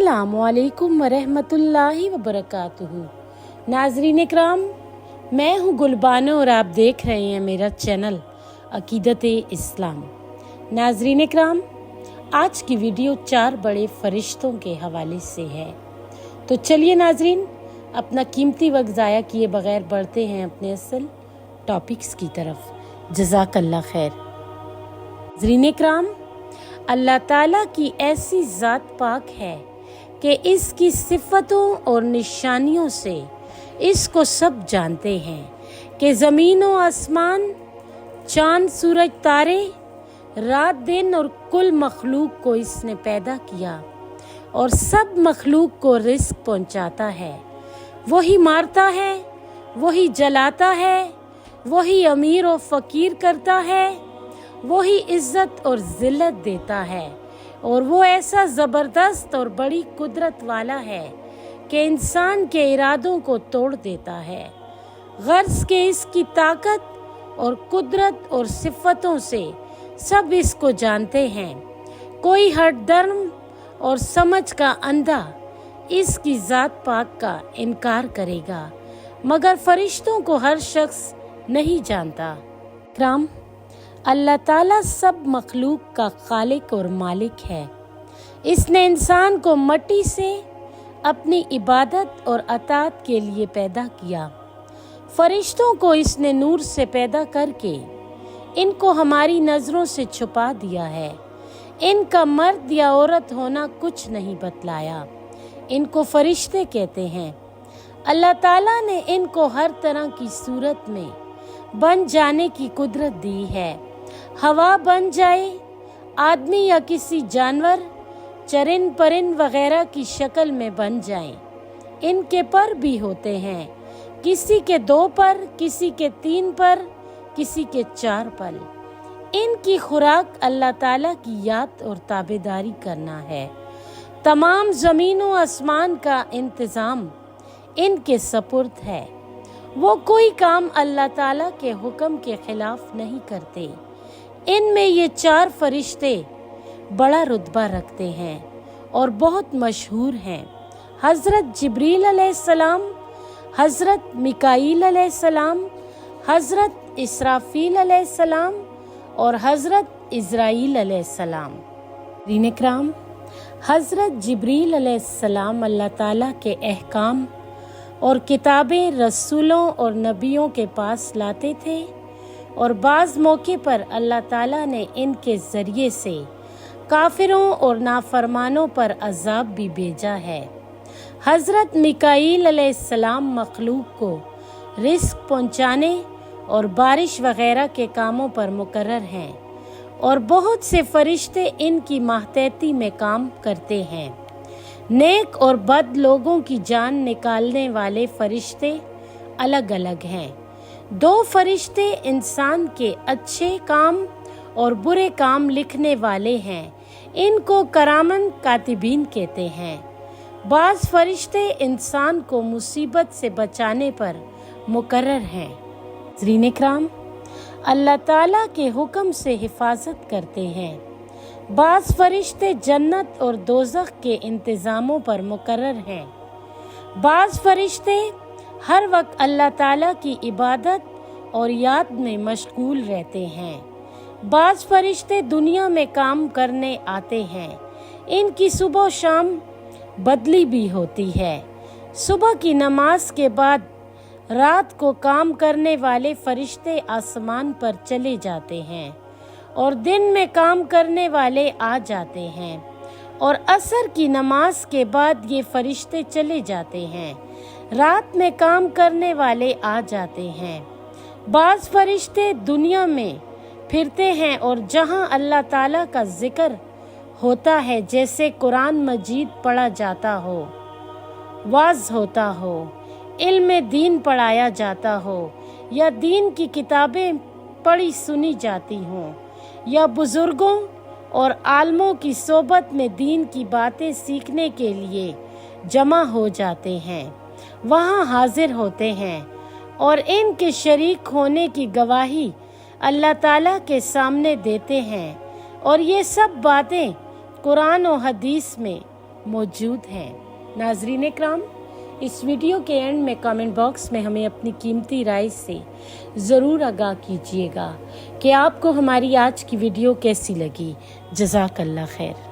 अस्सलामुअलैकुम वरहमतुल्लाहि वबरकातुहू। नाज़रीन इकराम, मैं हूँ गुलबानो और आप देख रहे हैं मेरा चैनल अकीदत-ए-इस्लाम। नाज़रीन इकराम, आज की वीडियो 4 बड़े फरिश्तों के हवाले से है। तो चलिए नाज़रीन, अपना कीमती वक्त ज़ाया किए बगैर बढ़ते हैं अपने असल टॉपिक्स की तरफ। जज़ाकल्लाह खैर। नाज़रीन इकराम, अल्लाह ताला की ऐसी ज़ात पाक है कि इसकी सिफ़तों और निशानियों से इसको सब जानते हैं कि ज़मीन व आसमान, चाँद सूरज तारे, रात दिन और कुल मखलूक को इसने पैदा किया और सब मखलूक को रिस्क पहुंचाता है। वही मारता है, वही जलाता है, वही अमीर और फ़कीर करता है, वही इज्जत और ज़िल्लत देता है और वो ऐसा ज़बरदस्त और बड़ी कुदरत वाला है कि इंसान के इरादों को तोड़ देता है। गर्ज़ के इसकी ताकत और कुदरत और सिफ़तों से सब इसको जानते हैं। कोई हठधर्म और समझ का अंधा इसकी ज़ात पाक का इनकार करेगा, मगर फरिश्तों को हर शख्स नहीं जानता। इकराम, अल्लाह ताला सब मखलूक का खालिक और मालिक है। इसने इंसान को मट्टी से अपनी इबादत और अताअत के लिए पैदा किया। फरिश्तों को इसने नूर से पैदा करके इनको हमारी नज़रों से छुपा दिया है। इनका मर्द या औरत होना कुछ नहीं बतलाया। इनको फरिश्ते कहते हैं। अल्लाह ताला ने इनको हर तरह की सूरत में बन जाने की कुदरत दी है। हवा बन जाए, आदमी या किसी जानवर, चरिंद परिंद वगैरह की शक्ल में बन जाएं। इनके पर भी होते हैं, किसी के 2 पर, किसी के 3 पर, किसी के 4 पर। इनकी खुराक अल्लाह ताला की याद और ताबेदारी करना है। तमाम ज़मीन व आसमान का इंतज़ाम इनके सपुर्द है। वो कोई काम अल्लाह ताला के हुक्म के खिलाफ नहीं करते। इनमें ये 4 फरिश्ते बड़ा रुतबा रखते हैं और बहुत मशहूर हैं। हज़रत जिब्रील अलैहिस्सलाम, हज़रत मिकाईल अलैहिस्सलाम, हज़रत इसराफील अलैहिस्सलाम और हज़रत इज़राईल अलैहिस्सलाम। नाज़रीन इकराम, हज़रत जिब्रील अलैहिस्सलाम अल्लाह ताला के अहकाम और किताबें रसूलों और नबियों के पास लाते थे और बाज़ मौके पर अल्लाह ताला ने इनके ज़रिए से काफिरों और नाफरमानों पर अज़ाब भी भेजा है। हज़रत मिकाईल अलैहिस्सलाम मखलूक को रिस्क पहुंचाने और बारिश वगैरह के कामों पर मुकर्रर हैं और बहुत से फरिश्ते इनकी माहतैती में काम करते हैं। नेक और बद लोगों की जान निकालने वाले फरिश्ते अलग अलग हैं। 2 फरिश्ते इंसान के अच्छे काम और बुरे काम लिखने वाले हैं। इनको करामन कातिबीन कहते हैं। बाज़ फरिश्ते इंसान को मुसीबत से बचाने पर मुकर्रर हैं। नाज़रीन इकराम, अल्लाह ताला के हुक्म से हिफाजत करते हैं। बाज़ फरिश्ते जन्नत और दोज़ख के इंतज़ामों पर मुकर्रर हैं। बाज़ फरिश्ते हर वक्त अल्लाह ताला की इबादत और याद में मशगूल रहते हैं। बाज़ फरिश्ते दुनिया में काम करने आते हैं। इनकी सुबह शाम बदली भी होती है। सुबह की नमाज के बाद रात को काम करने वाले फरिश्ते आसमान पर चले जाते हैं और दिन में काम करने वाले आ जाते हैं और असर की नमाज के बाद ये फरिश्ते चले जाते हैं। रात में काम करने वाले आ जाते हैं। बाज़ फरिश्ते दुनिया में फिरते हैं और जहां अल्लाह ताला का जिक्र होता है, जैसे कुरान मजीद पढ़ा जाता हो, वाज़ होता हो, इल्म दीन पढ़ाया जाता हो या दीन की किताबें पढ़ी सुनी जाती हों या बुज़ुर्गों और आलमों की सोबत में दीन की बातें सीखने के लिए जमा हो जाते हैं, वहाँ हाजिर होते हैं और इनके शरीक होने की गवाही अल्लाह ताला के सामने देते हैं। और ये सब बातें कुरान और हदीस में موجود ہیں۔ ناظرین اکرام، اس ویڈیو کے اینڈ میں کامنٹ باکس میں ہمیں اپنی قیمتی رائے سے ضرور آگاہ کیجیے گا کہ آپ کو ہماری آج کی ویڈیو کیسی لگی۔ جزاک اللہ خیر۔